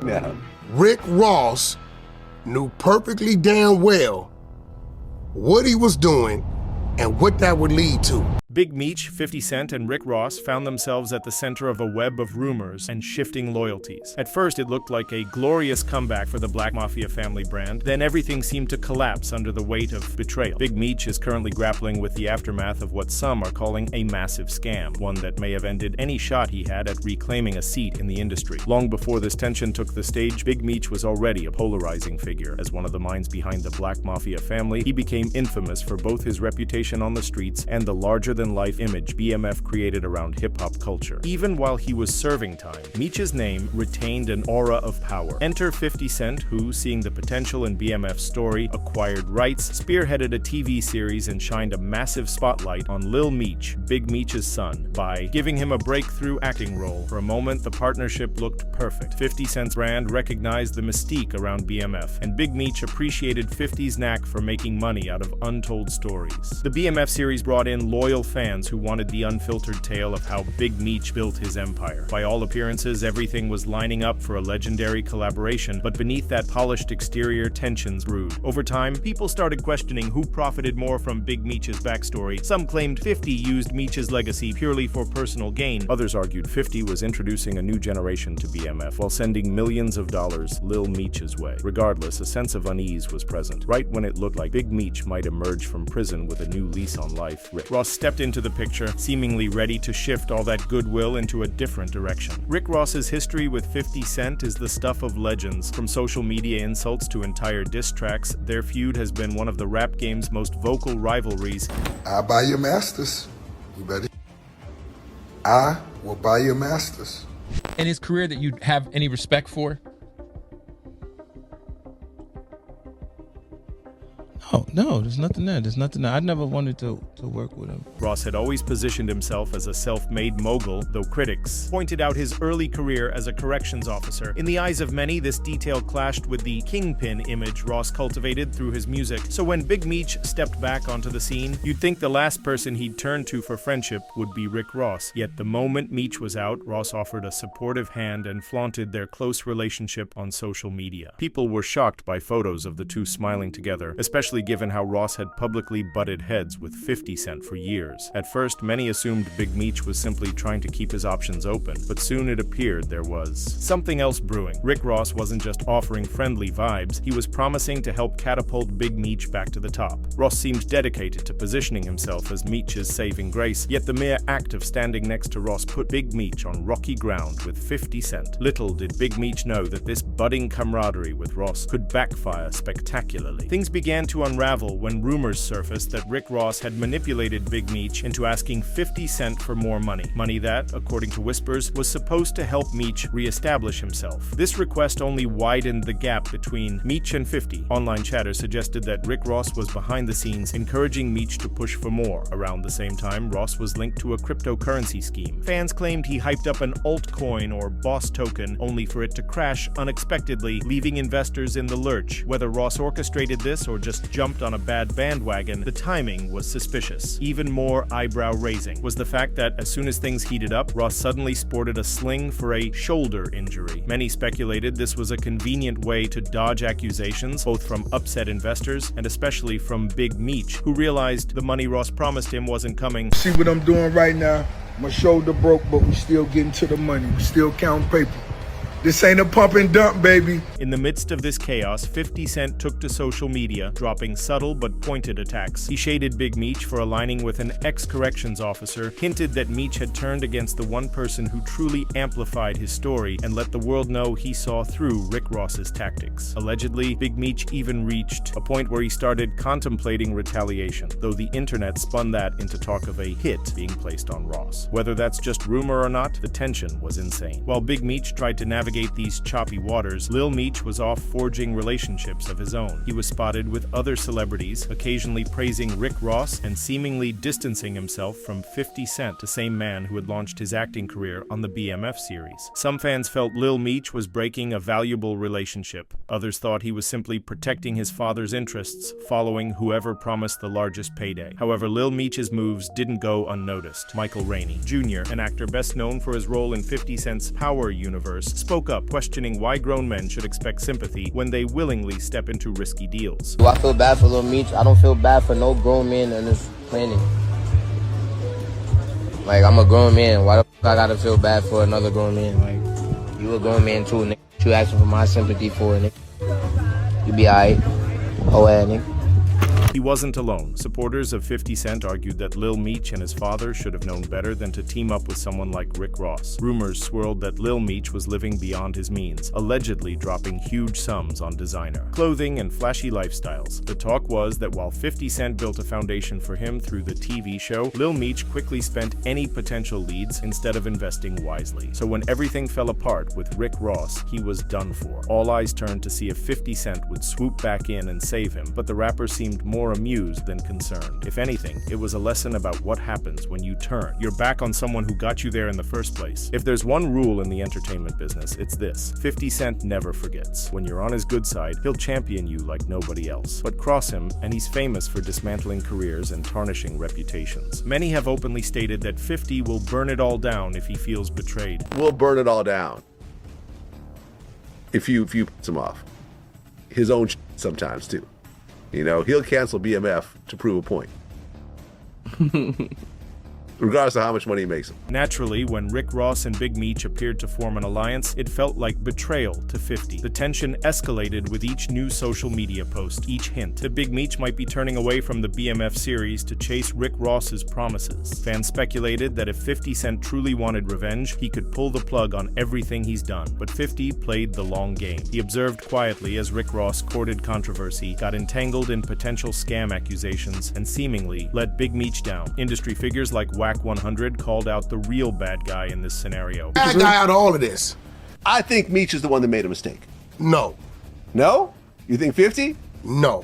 Now, Rick Ross knew perfectly damn well what he was doing and what that would lead to. Big Meech, 50 Cent, and Rick Ross found themselves at the center of a web of rumors and shifting loyalties. At first, it looked like a glorious comeback for the Black Mafia Family brand. Then everything seemed to collapse under the weight of betrayal. Big Meech is currently grappling with the aftermath of what some are calling a massive scam, one that may have ended any shot he had at reclaiming a seat in the industry. Long before this tension took the stage, Big Meech was already a polarizing figure. As one of the minds behind the Black Mafia Family, he became infamous for both his reputation on the streets and the larger-than-life image BMF created around hip-hop culture. Even while he was serving time, Meech's name retained an aura of power. Enter 50 Cent, who, seeing the potential in BMF's story, acquired rights, spearheaded a TV series, and shined a massive spotlight on Lil Meech, Big Meech's son, by giving him a breakthrough acting role. For a moment, the partnership looked perfect. 50 Cent's brand recognized the mystique around BMF, and Big Meech appreciated 50's knack for making money out of untold stories. The BMF series brought in loyal fans who wanted the unfiltered tale of how Big Meech built his empire. By all appearances, everything was lining up for a legendary collaboration, but beneath that polished exterior, tensions brewed. Over time, people started questioning who profited more from Big Meech's backstory. Some claimed 50 used Meech's legacy purely for personal gain. Others argued 50 was introducing a new generation to BMF while sending millions of dollars Lil Meech's way. Regardless, a sense of unease was present. Right when it looked like Big Meech might emerge from prison with a new lease on life, Rick Ross stepped into the picture, seemingly ready to shift all that goodwill into a different direction. Rick Ross's history with 50 Cent is the stuff of legends. From social media insults to entire diss tracks, their feud has been one of the rap game's most vocal rivalries. I buy your masters. You ready? I will buy your masters. In his career that you have any respect for? No, there's nothing there. There's nothing there. I never wanted to work with him. Ross had always positioned himself as a self-made mogul, though critics pointed out his early career as a corrections officer. In the eyes of many, this detail clashed with the kingpin image Ross cultivated through his music. So when Big Meech stepped back onto the scene, you'd think the last person he'd turn to for friendship would be Rick Ross. Yet the moment Meech was out, Ross offered a supportive hand and flaunted their close relationship on social media. People were shocked by photos of the two smiling together, especially given how Ross had publicly butted heads with 50 Cent for years. At first, many assumed Big Meech was simply trying to keep his options open, but soon it appeared there was something else brewing. Rick Ross wasn't just offering friendly vibes, he was promising to help catapult Big Meech back to the top. Ross seemed dedicated to positioning himself as Meech's saving grace, yet the mere act of standing next to Ross put Big Meech on rocky ground with 50 Cent. Little did Big Meech know that this budding camaraderie with Ross could backfire spectacularly. Things began to unravel when rumors surfaced that Rick Ross had manipulated Big Meech into asking 50 Cent for more money. Money that, according to whispers, was supposed to help Meech re-establish himself. This request only widened the gap between Meech and 50. Online chatter suggested that Rick Ross was behind the scenes, encouraging Meech to push for more. Around the same time, Ross was linked to a cryptocurrency scheme. Fans claimed he hyped up an altcoin or boss token, only for it to crash unexpectedly, leaving investors in the lurch. Whether Ross orchestrated this or just jumped on a bad bandwagon, the timing was suspicious. Even more eyebrow-raising was the fact that as soon as things heated up, Ross suddenly sported a sling for a shoulder injury. Many speculated this was a convenient way to dodge accusations, both from upset investors and especially from Big Meech, who realized the money Ross promised him wasn't coming. See what I'm doing right now? My shoulder broke, but we still getting to the money. We still counting paper. This ain't a pump and dump, baby. In the midst of this chaos, 50 Cent took to social media, dropping subtle but pointed attacks. He shaded Big Meech for aligning with an ex-corrections officer, hinted that Meech had turned against the one person who truly amplified his story, and let the world know he saw through Rick Ross's tactics. Allegedly, Big Meech even reached a point where he started contemplating retaliation, though the internet spun that into talk of a hit being placed on Ross. Whether that's just rumor or not, the tension was insane. While Big Meech tried to navigate these choppy waters, Lil Meech was off forging relationships of his own. He was spotted with other celebrities, occasionally praising Rick Ross and seemingly distancing himself from 50 Cent, the same man who had launched his acting career on the BMF series. Some fans felt Lil Meech was breaking a valuable relationship. Others thought he was simply protecting his father's interests, following whoever promised the largest payday. However, Lil Meech's moves didn't go unnoticed. Michael Rainey Jr., an actor best known for his role in 50 Cent's Power universe, spoke spoke up, questioning why grown men should expect sympathy when they willingly step into risky deals. Do I feel bad for Lil Meech? I don't feel bad for no grown man on this planet. Like, I'm a grown man. Why the fuck I gotta feel bad for another grown man? Like, you a grown man too, nigga. You asking for my sympathy for it, nigga. You be alright. Oh, yeah, nigga. He wasn't alone. Supporters of 50 Cent argued that Lil Meech and his father should have known better than to team up with someone like Rick Ross. Rumors swirled that Lil Meech was living beyond his means, allegedly dropping huge sums on designer clothing and flashy lifestyles. The talk was that while 50 Cent built a foundation for him through the TV show, Lil Meech quickly spent any potential leads instead of investing wisely. So when everything fell apart with Rick Ross, he was done for. All eyes turned to see if 50 Cent would swoop back in and save him, but the rapper seemed more amused than concerned. If anything, it was a lesson about what happens when you turn your back on someone who got you there in the first place. If there's one rule in the entertainment business, it's this: 50 Cent never forgets. When you're on his good side, he'll champion you like nobody else. But cross him, and he's famous for dismantling careers and tarnishing reputations. Many have openly stated that 50 will burn it all down if he feels betrayed. We'll burn it all down if you piss him off. His own sometimes too. You know, he'll cancel BMF to prove a point. Regardless of how much money he makes him. Naturally, when Rick Ross and Big Meech appeared to form an alliance, it felt like betrayal to 50. The tension escalated with each new social media post, each hint that Big Meech might be turning away from the BMF series to chase Rick Ross's promises. Fans speculated that if 50 Cent truly wanted revenge, he could pull the plug on everything he's done. But 50 played the long game. He observed quietly as Rick Ross courted controversy, got entangled in potential scam accusations, and seemingly let Big Meech down. Industry figures like Whack 100 called out the real bad guy in this scenario. Bad guy out of all of this. I think Meech is the one that made a mistake. No. No? You think 50? No.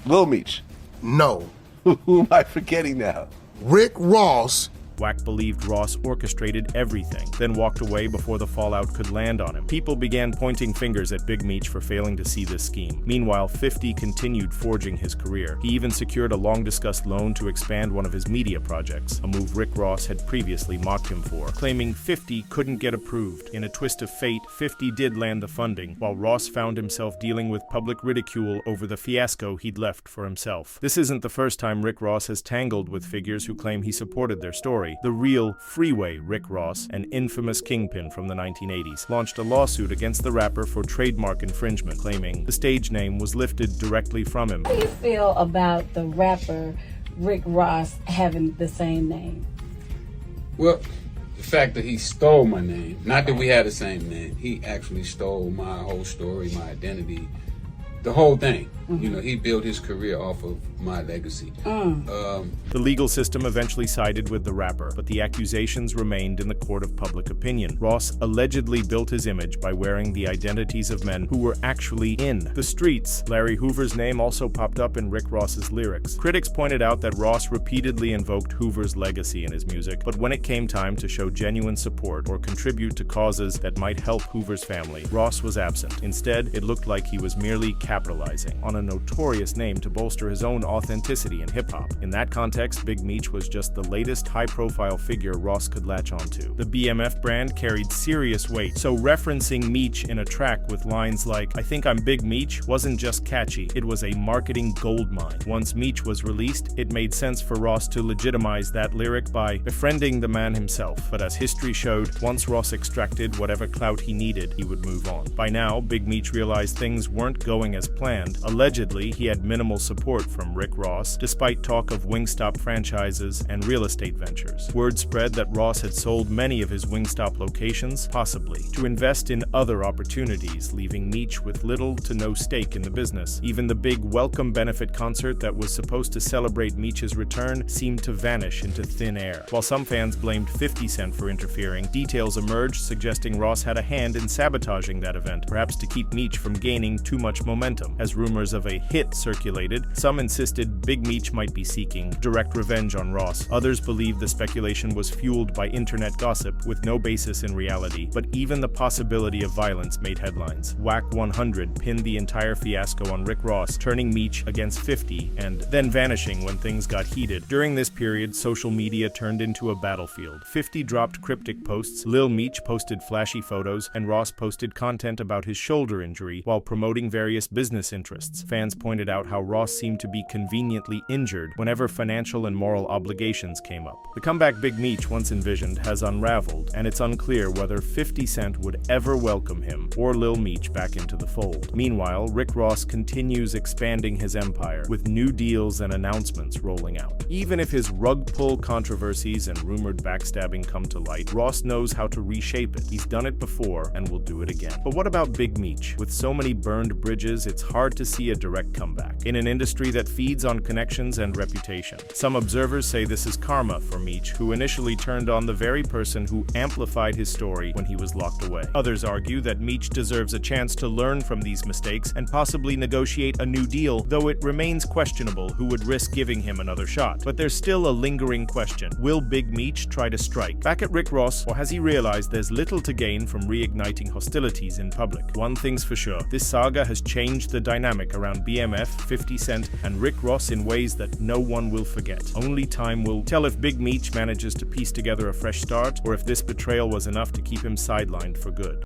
Lil Meech. No. Who am I forgetting now? Rick Ross. Wack believed Ross orchestrated everything, then walked away before the fallout could land on him. People began pointing fingers at Big Meech for failing to see this scheme. Meanwhile, 50 continued forging his career. He even secured a long-discussed loan to expand one of his media projects, a move Rick Ross had previously mocked him for, claiming 50 couldn't get approved. In a twist of fate, 50 did land the funding, while Ross found himself dealing with public ridicule over the fiasco he'd left for himself. This isn't the first time Rick Ross has tangled with figures who claim he supported their story. The real Freeway Rick Ross, an infamous kingpin from the 1980s, launched a lawsuit against the rapper for trademark infringement, claiming the stage name was lifted directly from him. How do you feel about the rapper Rick Ross having the same name? Well, the fact that he stole my name, not that we had the same name, he actually stole my whole story, my identity, the whole thing. Mm-hmm. You know, he built his career off of my legacy. The legal system eventually sided with the rapper, but the accusations remained in the court of public opinion. Ross allegedly built his image by wearing the identities of men who were actually in the streets. Larry Hoover's name also popped up in Rick Ross's lyrics. Critics pointed out that Ross repeatedly invoked Hoover's legacy in his music, but when it came time to show genuine support or contribute to causes that might help Hoover's family, Ross was absent. Instead, it looked like he was merely capitalizing on a notorious name to bolster his own authenticity in hip-hop. In that context, Big Meech was just the latest high-profile figure Ross could latch onto. The BMF brand carried serious weight, so referencing Meech in a track with lines like, "I think I'm Big Meech," wasn't just catchy, it was a marketing goldmine. Once Meech was released, it made sense for Ross to legitimize that lyric by befriending the man himself. But as history showed, once Ross extracted whatever clout he needed, he would move on. By now, Big Meech realized things weren't going as planned. Allegedly, he had minimal support from Rick Ross, despite talk of Wingstop franchises and real estate ventures. Word spread that Ross had sold many of his Wingstop locations, possibly, to invest in other opportunities, leaving Meech with little to no stake in the business. Even the big welcome benefit concert that was supposed to celebrate Meech's return seemed to vanish into thin air. While some fans blamed 50 Cent for interfering, details emerged suggesting Ross had a hand in sabotaging that event, perhaps to keep Meech from gaining too much momentum. momentum. As rumors of a hit circulated, some insisted Big Meech might be seeking direct revenge on Ross. Others believed the speculation was fueled by internet gossip with no basis in reality, but even the possibility of violence made headlines. Whack 100 pinned the entire fiasco on Rick Ross, turning Meech against 50 and then vanishing when things got heated. During this period, social media turned into a battlefield. 50 dropped cryptic posts, Lil Meech posted flashy photos, and Ross posted content about his shoulder injury while promoting various business interests. Fans pointed out how Ross seemed to be conveniently injured whenever financial and moral obligations came up. The comeback Big Meech once envisioned has unraveled, and it's unclear whether 50 Cent would ever welcome him or Lil Meech back into the fold. Meanwhile, Rick Ross continues expanding his empire, with new deals and announcements rolling out. Even if his rug pull controversies and rumored backstabbing come to light, Ross knows how to reshape it. He's done it before and will do it again. But what about Big Meech? With so many burned bridges, it's hard to see a direct comeback in an industry that feeds on connections and reputation. Some observers say this is karma for Meech, who initially turned on the very person who amplified his story when he was locked away. Others argue that Meech deserves a chance to learn from these mistakes and possibly negotiate a new deal, though it remains questionable who would risk giving him another shot. But there's still a lingering question. Will Big Meech try to strike back at Rick Ross, or has he realized there's little to gain from reigniting hostilities in public? One thing's for sure, this saga has changed the dynamic around BMF, 50 Cent, and Rick Ross in ways that no one will forget. Only time will tell if Big Meech manages to piece together a fresh start, or if this betrayal was enough to keep him sidelined for good.